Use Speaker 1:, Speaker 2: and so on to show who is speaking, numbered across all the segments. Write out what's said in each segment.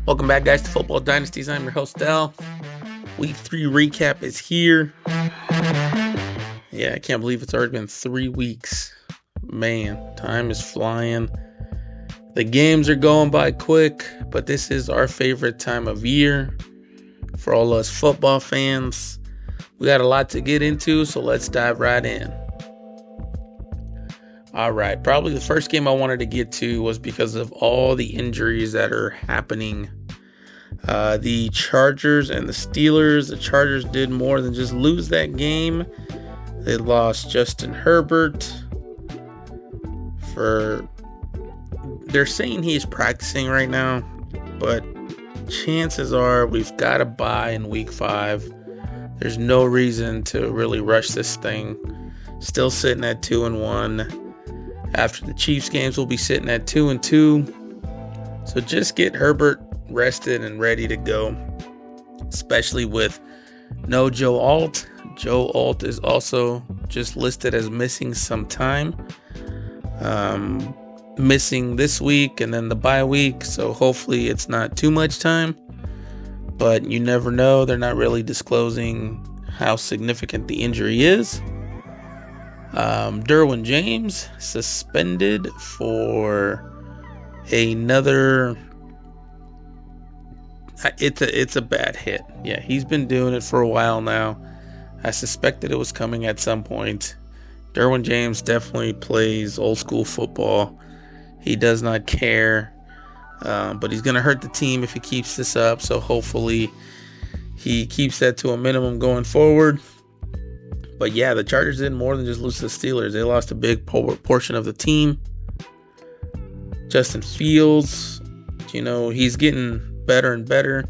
Speaker 1: Welcome back, guys, to Football Dynasties. I'm your host, Dell. Week 3 recap is here. Yeah, I can't believe it's already been 3 weeks. Man, time is flying. The games are going by quick, but this is our favorite time of year for all us football fans. We got a lot to get into, so let's dive right in. All right, probably the first game I wanted to get to was because of all the injuries that are happening. The Chargers and the Steelers. The Chargers did more than just lose that game. They lost Justin Herbert. They're saying he's practicing right now, but chances are we've got a bye in week 5. There's no reason to really rush this thing. Still sitting at 2-1. After the Chiefs games, we'll be sitting at 2-2. So just get Herbert rested and ready to go, especially with no Joe Alt. Joe Alt is also just listed as missing some time. Missing this week and then the bye week, so hopefully it's not too much time. But you never know. They're not really disclosing how significant the injury is. Derwin James suspended for another. It's a bad hit. Yeah, he's been doing it for a while now. I suspected it was coming at some point. Derwin James definitely plays old school football. He does not care, but he's going to hurt the team if he keeps this up. So hopefully he keeps that to a minimum going forward. But yeah, the Chargers did more than just lose to the Steelers. They lost a big portion of the team. Justin Fields, he's getting better and better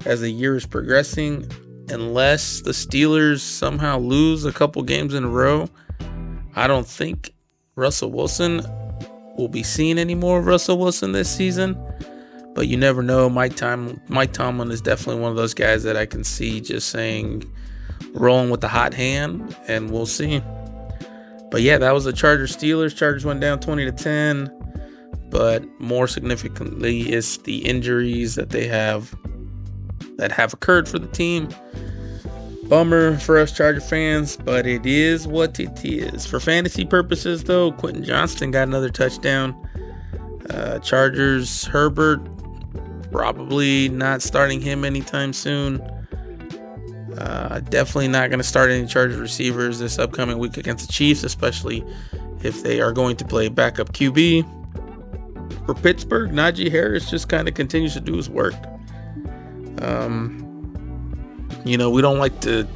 Speaker 1: as the year is progressing. Unless the Steelers somehow lose a couple games in a row, I don't think Russell Wilson will be seeing any more of Russell Wilson this season. But you never know. Mike Tomlin is definitely one of those guys that I can see just saying, rolling with the hot hand, and we'll see. But yeah, that was the Chargers-Steelers. Chargers went down 20-10. But more significantly is the injuries that have occurred for the team. Bummer for us Charger fans, but it is what it is. For fantasy purposes, though, Quentin Johnston got another touchdown. Chargers, Herbert, probably not starting him anytime soon. Definitely not going to start any Chargers receivers this upcoming week against the Chiefs, especially if they are going to play backup QB. For Pittsburgh, Najee Harris just kind of continues to do his work. We don't like to.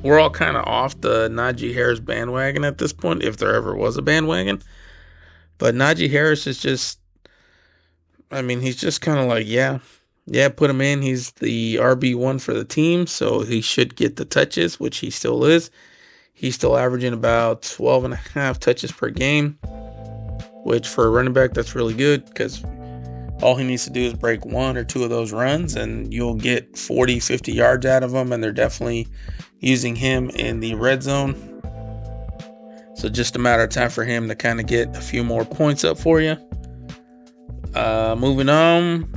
Speaker 1: We're all kind of off the Najee Harris bandwagon at this point, if there ever was a bandwagon. But Najee Harris is just. He's just kind of like, yeah, put him in. He's the RB1 for the team, so he should get the touches, which he still is. He's still averaging about 12.5 touches per game, which for a running back, that's really good because all he needs to do is break 1 or 2 of those runs and you'll get 40, 50 yards out of him, and they're definitely using him in the red zone. So just a matter of time for him to kind of get a few more points up for you. Moving on,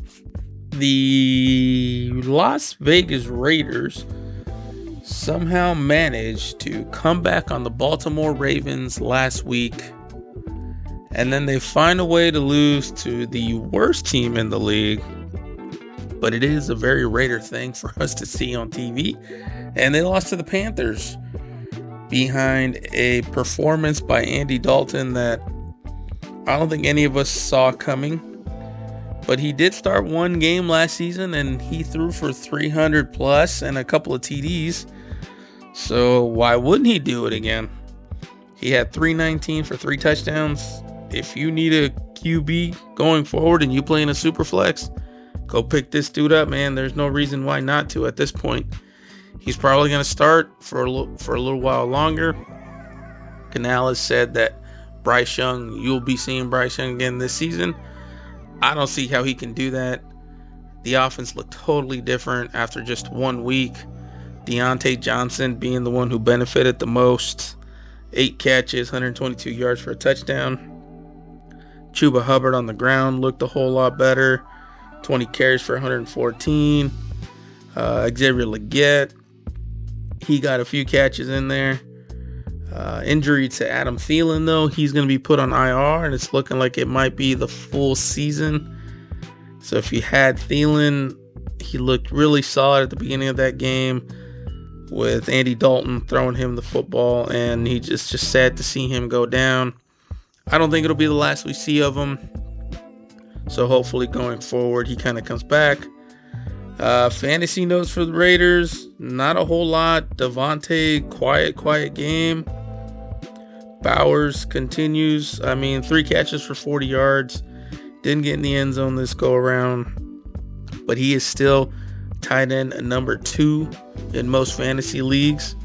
Speaker 1: the Las Vegas Raiders somehow managed to come back on the Baltimore Ravens last week. And then they find a way to lose to the worst team in the league. But it is a very Raider thing for us to see on TV. And they lost to the Panthers behind a performance by Andy Dalton that I don't think any of us saw coming. But he did start one game last season and he threw for 300 plus and a couple of TDs. So why wouldn't he do it again? He had 319 for 3 touchdowns. If you need a QB going forward and you play in a super flex, go pick this dude up, man. There's no reason why not to at this point. He's probably going to start for a little while longer. Canales said that you'll be seeing Bryce Young again this season. I don't see how he can do that. The offense looked totally different after just 1 week. Deontay Johnson being the one who benefited the most. 8 catches, 122 yards for a touchdown. Chuba Hubbard on the ground looked a whole lot better. 20 carries for 114. Xavier Legette, he got a few catches in there. Injury to Adam Thielen, though. He's going to be put on IR, and it's looking like it might be the full season. So if you had Thielen, he looked really solid at the beginning of that game with Andy Dalton throwing him the football, and he just sad to see him go down. I don't think it'll be the last we see of him. So hopefully going forward, he kind of comes back. Fantasy notes for the Raiders, not a whole lot. Devontae, quiet game. Bowers continues. 3 catches for 40 yards. Didn't get in the end zone this go around. But he is still tight end number 2 in most fantasy leagues,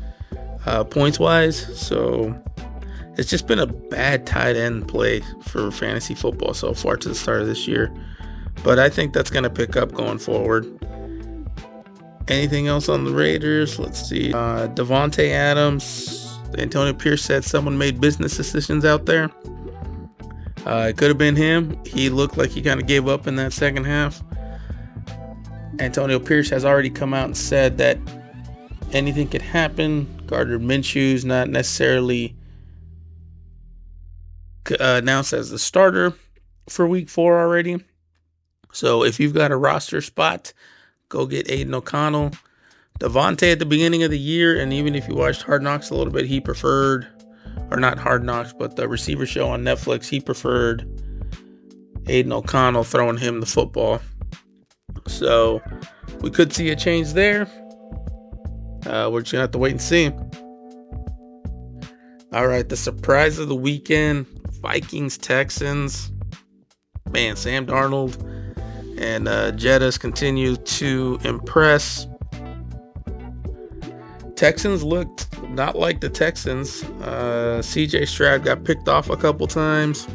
Speaker 1: points-wise. So it's just been a bad tight end play for fantasy football so far to the start of this year. But I think that's going to pick up going forward. Anything else on the Raiders? Let's see. Devontae Adams. Antonio Pierce said someone made business decisions out there. It could have been him. He looked like he kind of gave up in that second half. Antonio Pierce has already come out and said that anything could happen. Gardner Minshew's not necessarily announced as the starter for week 4 already. So if you've got a roster spot, go get Aiden O'Connell. Devontae at the beginning of the year, and even if you watched Hard Knocks a little bit, he preferred, or not Hard Knocks, but the receiver show on Netflix, he preferred Aiden O'Connell throwing him the football. So we could see a change there. We're just going to have to wait and see. All right, the surprise of the weekend, Vikings-Texans. Man, Sam Darnold and Jettas continue to impress. Texans looked not like the Texans. CJ Stroud got picked off a couple times.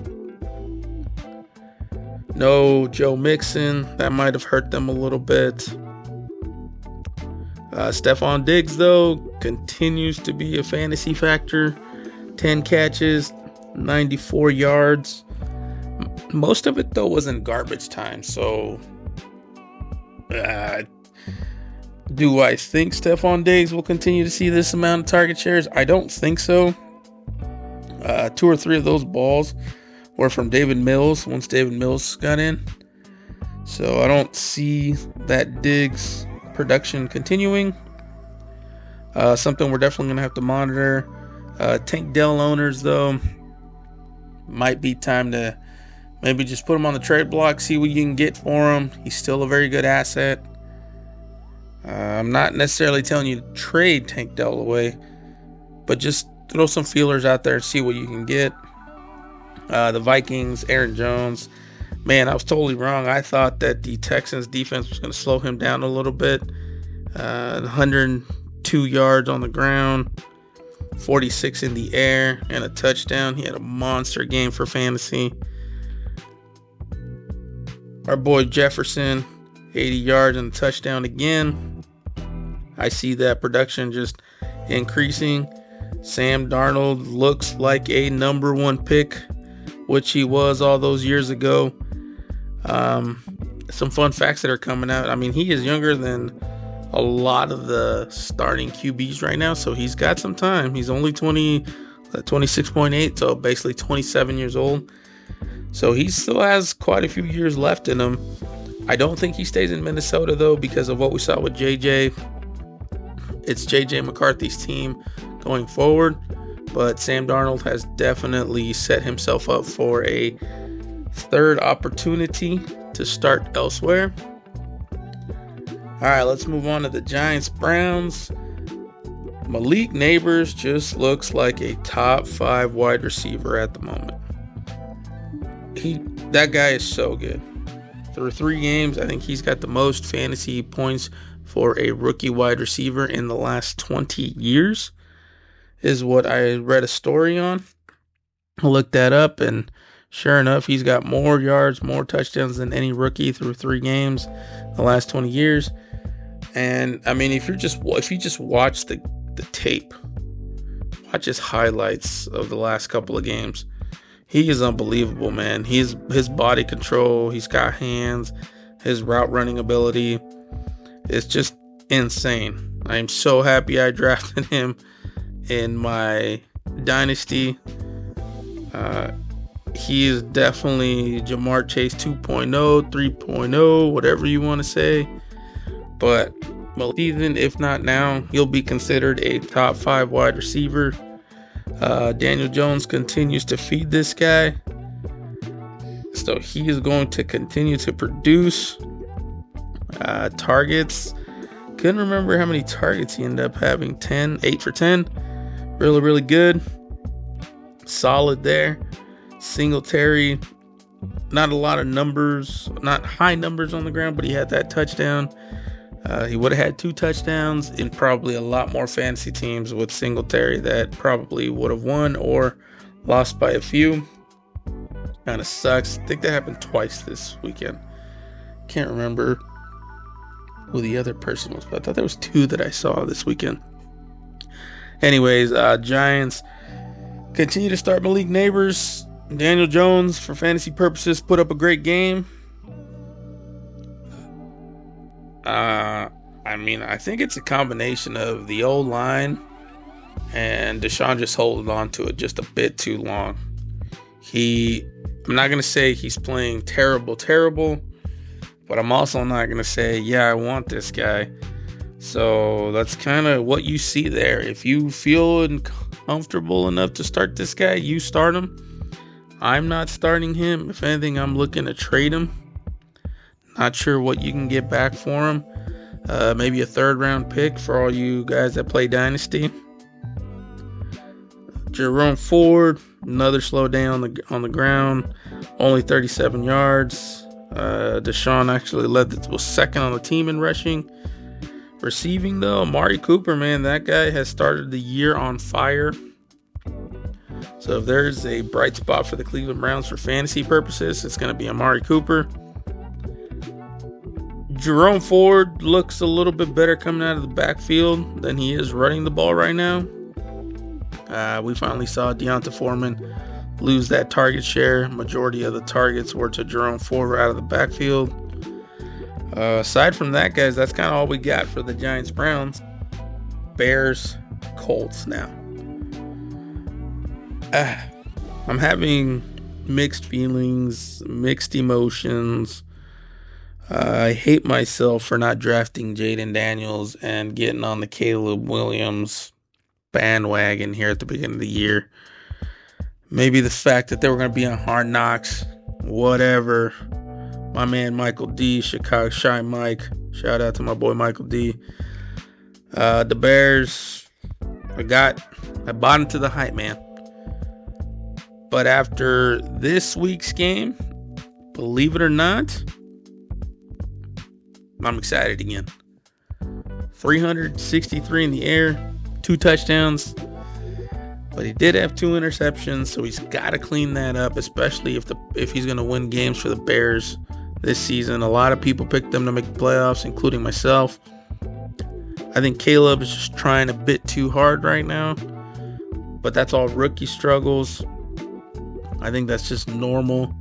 Speaker 1: No Joe Mixon. That might have hurt them a little bit. Stephon Diggs, though, continues to be a fantasy factor. 10 catches, 94 yards. Most of it, though, was in garbage time. So, do I think Stephon Diggs will continue to see this amount of target shares? I don't think so. 2 or 3 of those balls were from David Mills once David Mills got in. So I don't see that Diggs production continuing. Something we're definitely going to have to monitor. Tank Dell owners, though, might be time to maybe just put him on the trade block, see what you can get for him. He's still a very good asset. I'm not necessarily telling you to trade Tank Dell away, but just throw some feelers out there and see what you can get. The Vikings, Aaron Jones. Man, I was totally wrong. I thought that the Texans defense was going to slow him down a little bit. 102 yards on the ground, 46 in the air, and a touchdown. He had a monster game for fantasy. Our boy Jefferson, 80 yards and a touchdown again. I see that production just increasing. Sam Darnold looks like a number 1 pick, which he was all those years ago. Some fun facts that are coming out. He is younger than a lot of the starting QBs right now, so he's got some time. He's only 26.8, so basically 27 years old. So he still has quite a few years left in him. I don't think he stays in Minnesota, though, because of what we saw with JJ. It's JJ McCarthy's team going forward, but Sam Darnold has definitely set himself up for a third opportunity to start elsewhere. All right, let's move on to the Giants-Browns. Malik Nabers just looks like a top 5 wide receiver at the moment. That guy is so good. Through 3 games, I think he's got the most fantasy points for a rookie wide receiver in the last 20 years, is what I read a story on. I looked that up, and sure enough, he's got more yards, more touchdowns than any rookie through 3 games the last 20 years. And if you just watch the tape, watch his highlights of the last couple of games, he is unbelievable, man. His body control, he's got hands, His route running ability is just insane. I am so happy I drafted him in my Dynasty. He is definitely Jamar Chase 2.0, 3.0, whatever you want to say. But season, if not now, he'll be considered a top 5 wide receiver. Daniel Jones continues to feed this guy, so he is going to continue to produce targets. Couldn't remember how many targets he ended up having. 8 for 10. Really, really good. Solid there. Singletary, not a lot of numbers, not high numbers on the ground, but he had that touchdown. He would have had 2 touchdowns in probably a lot more fantasy teams with Singletary that probably would have won or lost by a few. Kind of sucks. I think that happened twice this weekend. Can't remember who the other person was, but I thought there was 2 that I saw this weekend. Anyways, Giants continue to start Malik Nabers. Daniel Jones, for fantasy purposes, put up a great game. I think it's a combination of the O-line and Deshaun just holding on to it just a bit too long. I'm not going to say he's playing terrible, but I'm also not going to say, yeah, I want this guy. So that's kind of what you see there. If you feel comfortable enough to start this guy, you start him. I'm not starting him. If anything, I'm looking to trade him. Not sure what you can get back for him. Maybe a 3rd round pick for all you guys that play Dynasty. Jerome Ford, another slow day on the ground. Only 37 yards. Deshaun actually was second on the team in rushing. Receiving, though, Amari Cooper, man, that guy has started the year on fire. So if there's a bright spot for the Cleveland Browns for fantasy purposes, it's going to be Amari Cooper. Jerome Ford looks a little bit better coming out of the backfield than he is running the ball right now. We finally saw Deonta Foreman lose that target share. Majority of the targets were to Jerome Ford out of the backfield. Aside from that, guys, that's kind of all we got for the Giants-Browns. Bears, Colts now. I'm having mixed feelings, mixed emotions. I hate myself for not drafting Jaden Daniels and getting on the Caleb Williams bandwagon here at the beginning of the year. Maybe the fact that they were going to be on Hard Knocks, whatever. My man Michael D, Chicago Shy Mike. Shout out to my boy Michael D. The Bears, I bought into the hype, man. But after this week's game, believe it or not, I'm excited again. 363 in the air, 2 touchdowns. But he did have 2 interceptions, so he's got to clean that up, especially if he's going to win games for the Bears this season. A lot of people picked them to make the playoffs, including myself. I think Caleb is just trying a bit too hard right now, but that's all rookie struggles. I think that's just normal,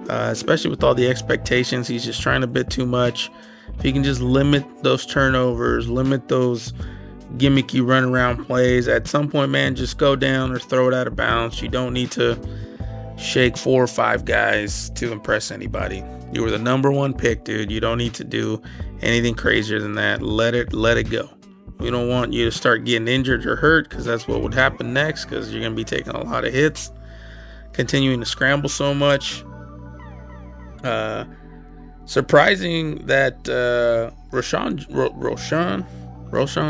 Speaker 1: especially with all the expectations. He's just trying a bit too much. If he can just limit those turnovers, limit those gimmicky runaround plays, at some point, man, just go down or throw it out of bounds. You don't need to shake 4 or 5 guys to impress anybody. You were the number 1 pick, dude. You don't need to do anything crazier than that. Let it go. We don't want you to start getting injured or hurt, because that's what would happen next, because you're going to be taking a lot of hits, continuing to scramble so much. Surprising that Roschon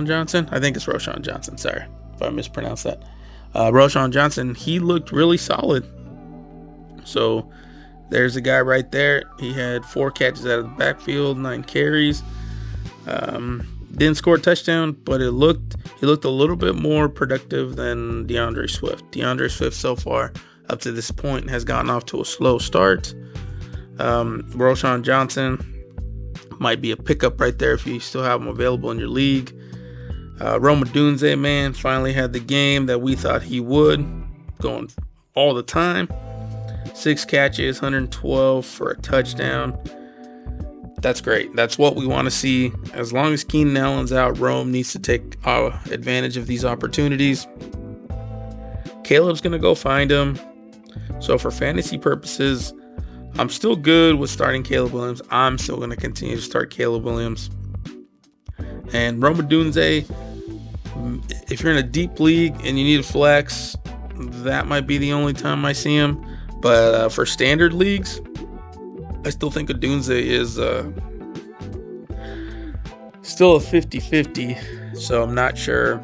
Speaker 1: Johnson, I think it's Roschon Johnson, sorry if I mispronounced that. Roschon Johnson, he looked really solid. So there's a guy right there. He had 4 catches out of the backfield, 9 carries. Didn't score a touchdown, but he looked a little bit more productive than DeAndre Swift. DeAndre Swift so far up to this point has gotten off to a slow start. Roschon Johnson might be a pickup right there if you still have him available in your league. Rome Odunze, man, finally had the game that we thought he would, going all the time. 6 catches, 112 for a touchdown. That's great. That's what we want to see. As long as Keenan Allen's out, Rome needs to take advantage of these opportunities. Caleb's going to go find him. So for fantasy purposes, I'm still good with starting Caleb Williams. I'm still going to continue to start Caleb Williams. And Rome Odunze, if you're in a deep league and you need a flex, that might be the only time I see him. But for standard leagues, I still think Odunze is still a 50-50, so I'm not sure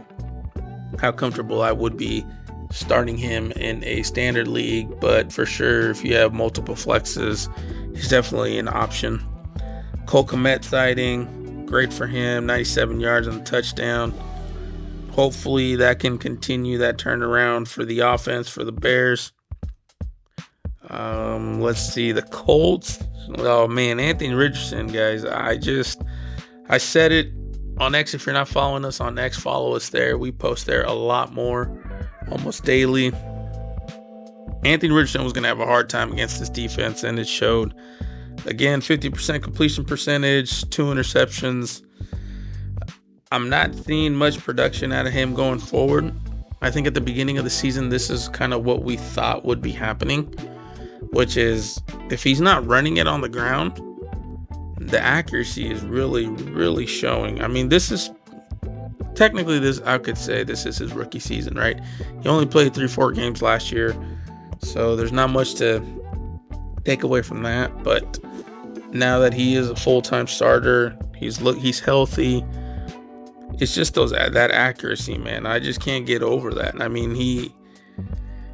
Speaker 1: how comfortable I would be starting him in a standard league, but for sure, if you have multiple flexes, he's definitely an option. Cole Kmet sighting, great for him, 97 yards on the touchdown. Hopefully that can continue that turnaround for the offense, for the Bears. Let's see, the Colts. Oh man, Anthony Richardson, guys. I said it on X. If you're not following us on X, follow us there. We post there a lot more, almost daily. Anthony Richardson was going to have a hard time against this defense, and it showed. Again, 50% completion percentage, 2 interceptions. I'm not seeing much production out of him going forward. I think at the beginning of the season, this is kind of what we thought would be happening, which is if he's not running it on the ground, the accuracy is really, really showing. I mean, this is technically I could say this is his rookie season, right? He only played 3-4 games last year, so there's not much to take away from that. But now that he is a full-time starter, he's healthy. It's just that accuracy, man. I just can't get over that. I mean,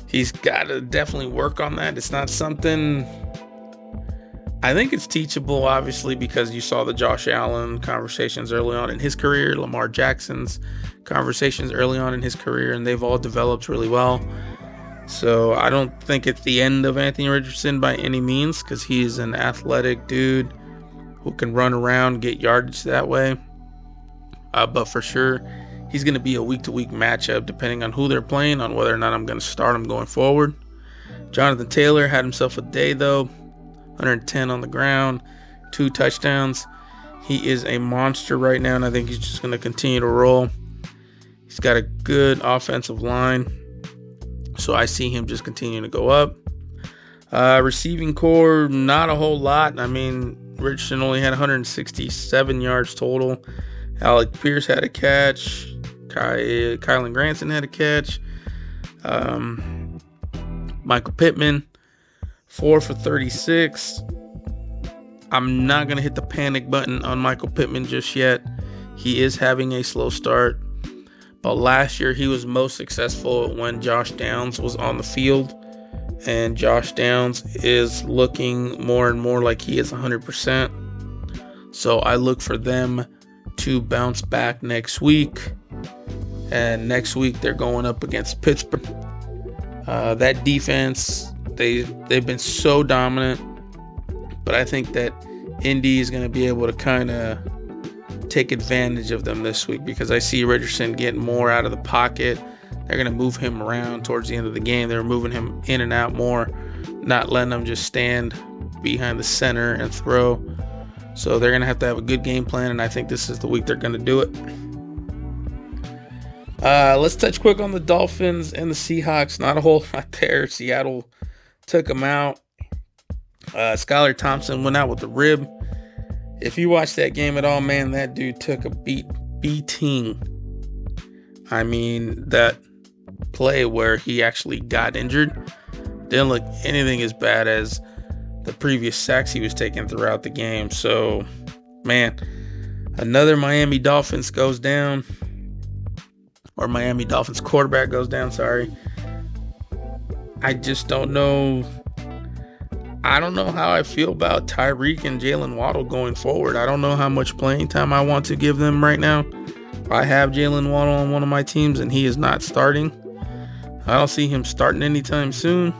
Speaker 1: he's got to definitely work on that. It's not something. I think it's teachable, obviously, because you saw the Josh Allen conversations early on in his career, Lamar Jackson's conversations early on in his career, and they've all developed really well. So I don't think it's the end of Anthony Richardson by any means, because he's an athletic dude who can run around, get yardage that way. But for sure, he's going to be a week-to-week matchup depending on who they're playing, on whether or not I'm going to start him going forward. Jonathan Taylor had himself a day, though. 110 on the ground, 2 touchdowns. He is a monster right now, and I think he's just going to continue to roll. He's got a good offensive line, so I see him just continuing to go up. Receiving core, not a whole lot. I mean, Richardson only had 167 yards total. Alec Pierce had a catch. Kylan Granson had a catch. Michael Pittman, 4 for 36. I'm not going to hit the panic button on Michael Pittman just yet. He is having a slow start. But last year, he was most successful when Josh Downs was on the field. And Josh Downs is looking more and more like he is 100%. So I look for them to bounce back next week. And next week, they're going up against Pittsburgh. That defense, they've been so dominant. But I think that Indy is going to be able to kind of take advantage of them this week, because I see Richardson getting more out of the pocket. They're going to move him around towards the end of the game. They're moving him in and out more, not letting him just stand behind the center and throw. So they're going to have a good game plan, and I think this is the week they're going to do it. Let's touch quick on the Dolphins and the Seahawks. Not a whole lot there. Seattle took them out. Skylar Thompson went out with a rib. If you watch that game at all, man, that dude took a beating. I mean, that play where he actually got injured didn't look anything as bad as the previous sacks he was taking throughout the game. So, man, another Miami Dolphins goes down. Or Miami Dolphins quarterback goes down, sorry. I just don't know. I don't know how I feel about Tyreek and Jalen Waddle going forward. I don't know how much playing time I want to give them right now. I have Jalen Waddle on one of my teams, and he is not starting. I don't see him starting anytime soon.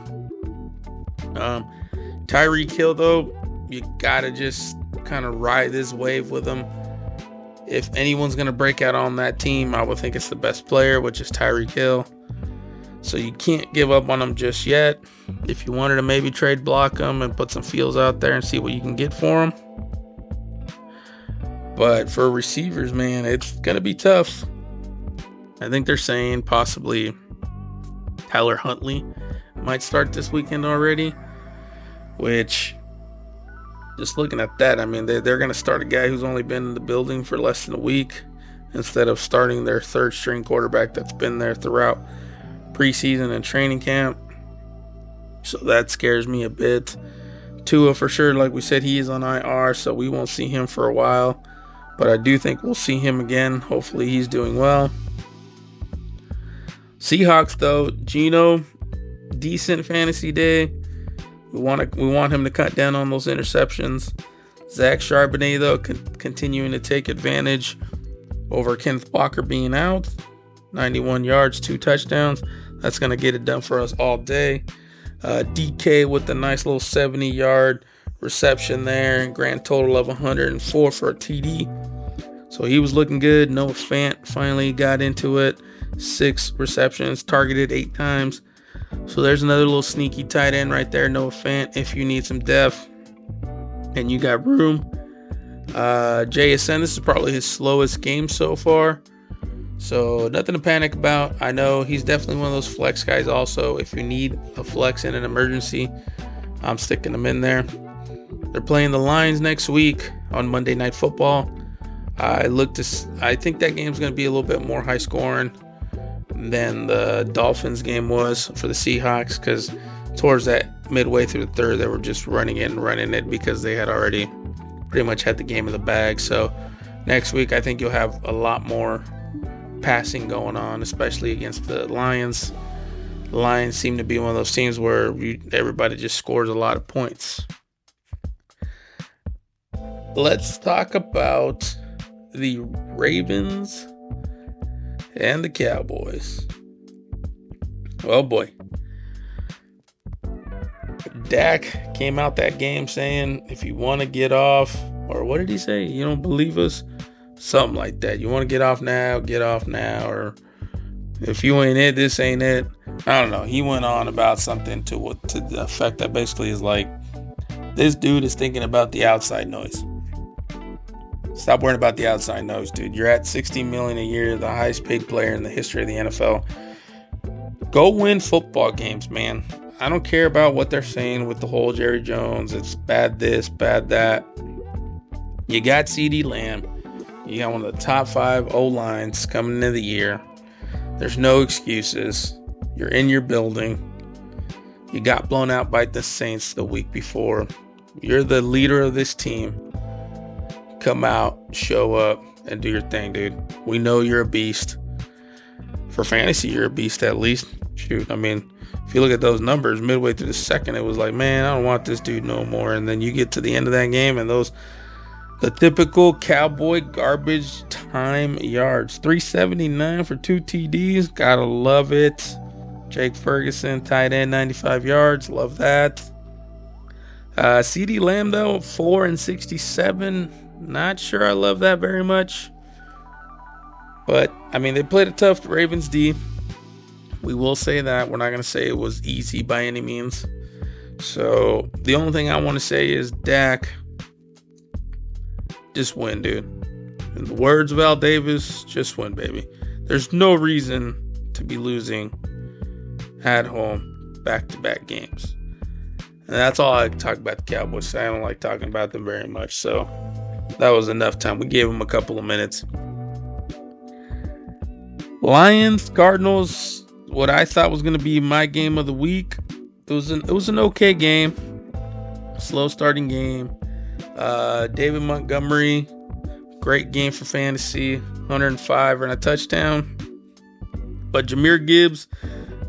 Speaker 1: Tyreek Hill, though, you got to just kind of ride this wave with him. If anyone's going to break out on that team, I would think it's the best player, which is Tyreek Hill. So you can't give up on him just yet. If you wanted to maybe trade block him and put some feels out there and see what you can get for him, But for receivers, man, it's going to be tough. I think they're saying possibly Tyler Huntley might start this weekend already, which, just looking at that, I mean, they're going to start a guy who's only been in the building for less than a week instead of starting their third-string quarterback that's been there throughout preseason and training camp. So that scares me a bit. Tua, for sure, like we said, he is on IR, so we won't see him for a while. But I do think we'll see him again. Hopefully he's doing well. Seahawks, though, Geno, decent fantasy day. We want him to cut down on those interceptions. Zach Charbonnet, though, continuing to take advantage over Kenneth Walker being out. 91 yards, 2 touchdowns. That's going to get it done for us all day. DK with a nice little 70-yard reception there. Grand total of 104 for a TD. So he was looking good. Noah Fant finally got into it. 6 receptions, targeted 8 times. So there's another little sneaky tight end right there, Noah Fant, if you need some depth and you got room. JSN, this is probably his slowest game so far. So nothing to panic about. I know he's definitely one of those flex guys also. If you need a flex in an emergency, I'm sticking him in there. They're playing the Lions next week on Monday Night Football. I think that game's going to be a little bit more high scoring than the Dolphins game was for the Seahawks, because towards that midway through the third, they were just running it because they had already pretty much had the game in the bag. So next week, I think you'll have a lot more passing going on, especially against the Lions. The Lions seem to be one of those teams where everybody just scores a lot of points. Let's talk about the Ravens and the Cowboys. Oh boy. Dak came out that game saying, if you want to get off, or what did he say? You don't believe us? Something like that. You want to get off now, or if you ain't it, this ain't it. I don't know. He went on about something to the effect that basically is like, this dude is thinking about the outside noise. Stop worrying about the outside noise, dude. You're at $60 million a year, the highest paid player in the history of the NFL. Go win football games, man. I don't care about what they're saying with the whole Jerry Jones. It's bad this, bad that. You got CeeDee Lamb. You got one of the top 5 O-lines coming into the year. There's no excuses. You're in your building. You got blown out by the Saints the week before. You're the leader of this team. Come out, show up, and do your thing, dude. We know you're a beast. For fantasy, you're a beast at least. Shoot, I mean, if you look at those numbers, midway through the second, it was like, man, I don't want this dude no more. And then you get to the end of that game, and the typical Cowboy garbage time yards. 379 for 2 TDs. Gotta love it. Jake Ferguson, tight end, 95 yards. Love that. CeeDee Lamb, though, 4 and 67. Not sure I love that very much. But, I mean, they played a tough Ravens D. We will say that. We're not going to say it was easy by any means. So, the only thing I want to say is, Dak, just win, dude. In the words of Al Davis, just win, baby. There's no reason to be losing at home back-to-back games. And that's all I can talk about the Cowboys. I don't like talking about them very much. So, that was enough time. We gave them a couple of minutes. Lions, Cardinals, what I thought was going to be my game of the week. It was an okay game. Slow starting game. David Montgomery, great game for fantasy. 105 and a touchdown. But Jahmyr Gibbs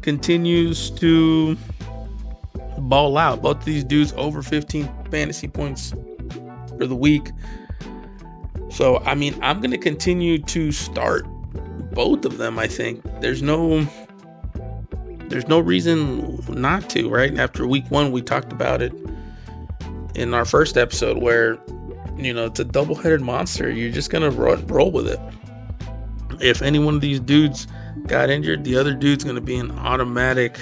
Speaker 1: continues to ball out. Both of these dudes over 15 fantasy points for the week. So, I mean, I'm going to continue to start both of them, I think. There's no reason not to, right? After week 1, we talked about it in our first episode where, it's a double-headed monster. You're just going to roll with it. If any one of these dudes got injured, the other dude's going to be an automatic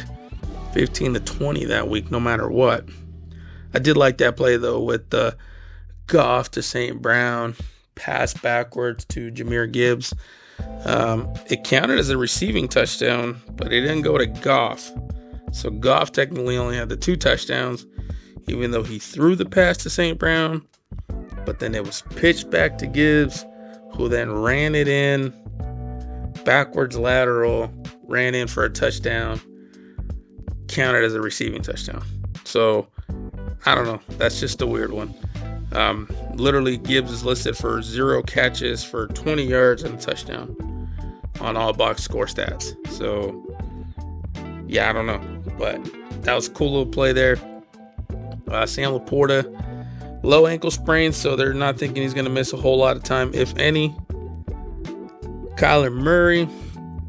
Speaker 1: 15 to 20 that week, no matter what. I did like that play, though, with Goff to St. Brown. pass backwards to Jahmyr Gibbs. It counted as a receiving touchdown, but it didn't go to Goff. So Goff technically only had the 2 touchdowns, even though he threw the pass to St. Brown. But then it was pitched back to Gibbs, who then ran it in, backwards lateral, ran in for a touchdown, counted as a receiving touchdown. So, I don't know. That's just a weird one. Literally, Gibbs is listed for 0 catches for 20 yards and a touchdown on all box score stats. So, yeah, I don't know. But that was a cool little play there. Sam Laporta, low ankle sprain, so they're not thinking he's going to miss a whole lot of time, if any. Kyler Murray,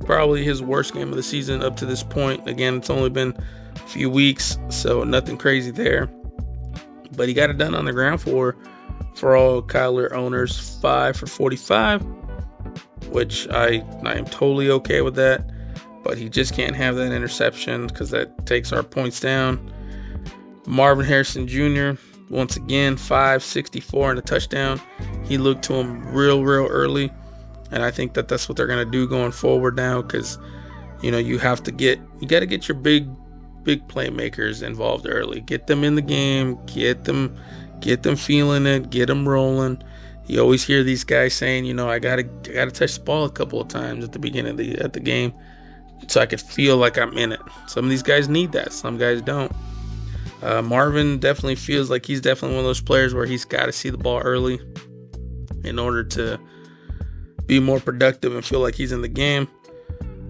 Speaker 1: probably his worst game of the season up to this point. Again, it's only been a few weeks, so nothing crazy there. But he got it done on the ground for all Kyler owners, 5 for 45, which I am totally okay with that. But he just can't have that interception because that takes our points down. Marvin Harrison Jr., once again, 564 and a touchdown. He looked to him real early. And I think that's what they're going to do going forward now because, you got to get your big playmakers involved early. Get them in the game. Get them feeling it. Get them rolling. You always hear these guys saying, I gotta touch the ball a couple of times at the beginning of the game so I could feel like I'm in it. Some of these guys need that. Some guys don't. Marvin definitely feels like he's definitely one of those players where he's got to see the ball early in order to be more productive and feel like he's in the game.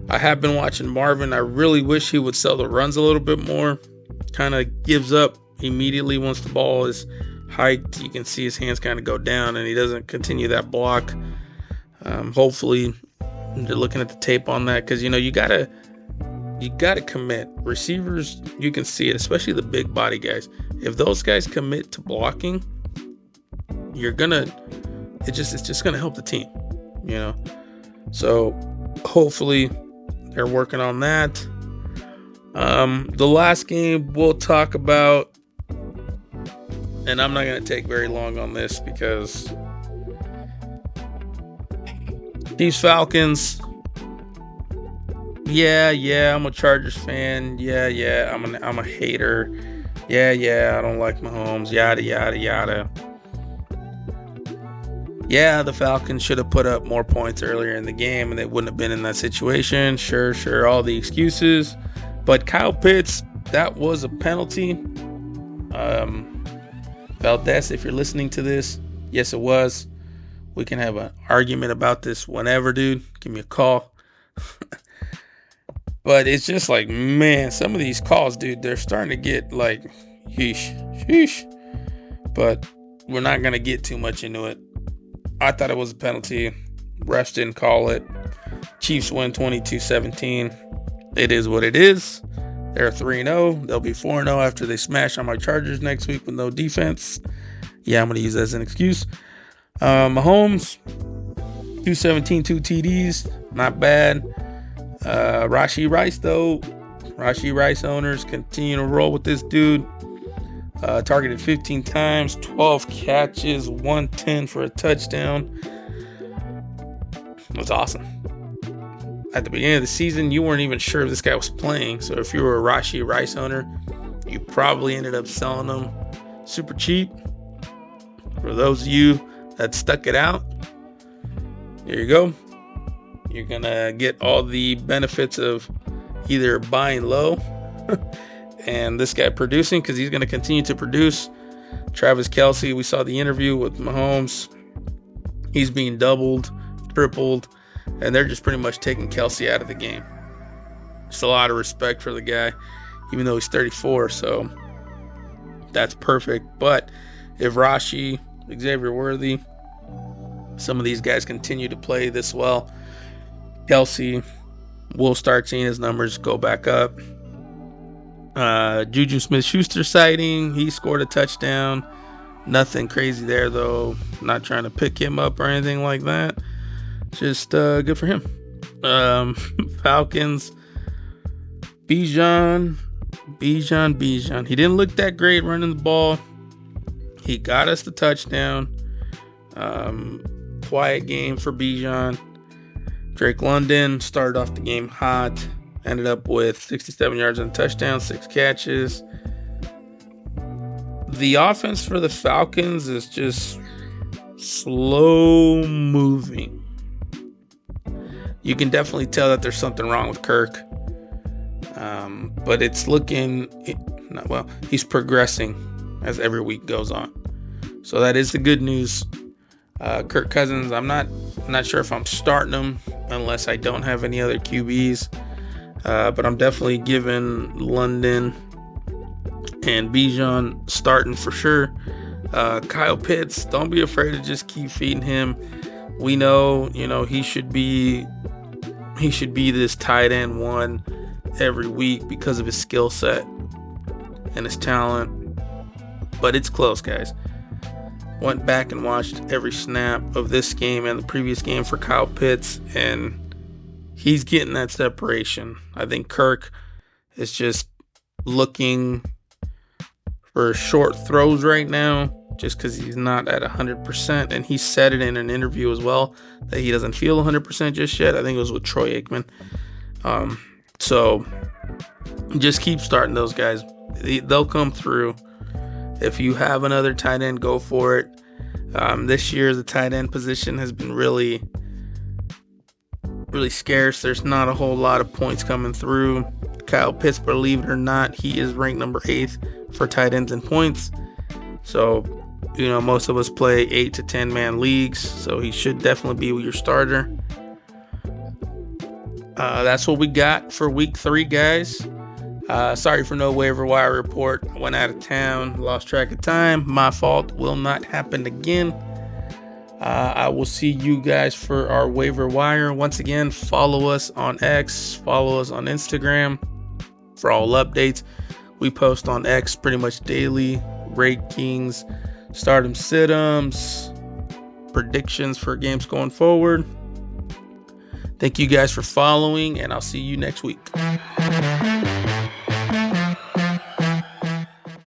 Speaker 1: I have been watching Marvin. I really wish he would sell the runs a little bit more. Kind of gives up immediately once the ball is hiked. You can see his hands kind of go down and he doesn't continue that block. Hopefully they're looking at the tape on that because, you gotta commit. Receivers, you can see it, especially the big body guys. If those guys commit to blocking, it's just gonna help the team, So hopefully they're working on that. The last game we'll talk about, and I'm not gonna take very long on this because Chiefs Falcons. Yeah, I'm a Chargers fan. Yeah, I'm a hater. Yeah, I don't like Mahomes. Yada. Yeah, the Falcons should have put up more points earlier in the game and they wouldn't have been in that situation. Sure, all the excuses. But Kyle Pitts, that was a penalty. Valdez, if you're listening to this, yes, it was. We can have an argument about this whenever, dude. Give me a call. But it's just like, man, some of these calls, dude, they're starting to get like, sheesh. But we're not going to get too much into it. I thought it was a penalty. Refs didn't call it. Chiefs win 22-17. It is what it is. They're 3-0. They'll be 4-0 after they smash on my Chargers next week with no defense. Yeah, I'm going to use that as an excuse. Mahomes, 217, 2 TDs. Not bad. Rashee Rice, though. Rashee Rice owners continue to roll with this dude. Targeted 15 times, 12 catches, 110 for a touchdown. That's awesome. At the beginning of the season, you weren't even sure if this guy was playing. So if you were a Rashee Rice owner, you probably ended up selling him super cheap. For those of you that stuck it out, there you go. You're going to get all the benefits of either buying low and this guy producing because he's going to continue to produce. Travis Kelce, we saw the interview with Mahomes. He's being doubled, tripled, and they're just pretty much taking Kelce out of the game. Just a lot of respect for the guy, even though he's 34, so that's perfect. But if Rashee, Xavier Worthy, some of these guys continue to play this well, Kelce will start seeing his numbers go back up. Juju Smith-Schuster sighting. He scored a touchdown. Nothing crazy there, though. Not trying to pick him up or anything like that. Just good for him. Falcons. Bijan. He didn't look that great running the ball. He got us the touchdown. quiet game for Bijan. Drake London started off the game hot, ended up with 67 yards and a touchdown, 6 catches. The offense for the Falcons is just slow moving. You can definitely tell that there's something wrong with Kirk. But it's looking, he's progressing as every week goes on. So that is the good news. Kirk Cousins, I'm not sure if I'm starting him unless I don't have any other QBs. But I'm definitely giving London and Bijan starting for sure. Kyle Pitts, don't be afraid to just keep feeding him. We know, he should be this tight end one every week because of his skill set and his talent. But it's close, guys. Went back and watched every snap of this game and the previous game for Kyle Pitts, and he's getting that separation. I think Kirk is just looking for short throws right now just because he's not at 100%, and he said it in an interview as well that he doesn't feel 100% just yet. I think it was with Troy Aikman. So just keep starting those guys. They'll come through. If you have another tight end, go for it. This year, the tight end position has been really, really scarce. There's not a whole lot of points coming through. Kyle Pitts, believe it or not, he is ranked number 8 for tight ends in points. So, most of us play 8 to 10 man leagues, so he should definitely be your starter. That's what we got for week 3, guys. Sorry for no waiver wire report. I went out of town, lost track of time. My fault. Will not happen again. I will see you guys for our waiver wire. Once again, follow us on X, follow us on Instagram for all updates. We post on X pretty much daily. Rankings, stardom sit-ems, predictions for games going forward. Thank you guys for following, and I'll see you next week.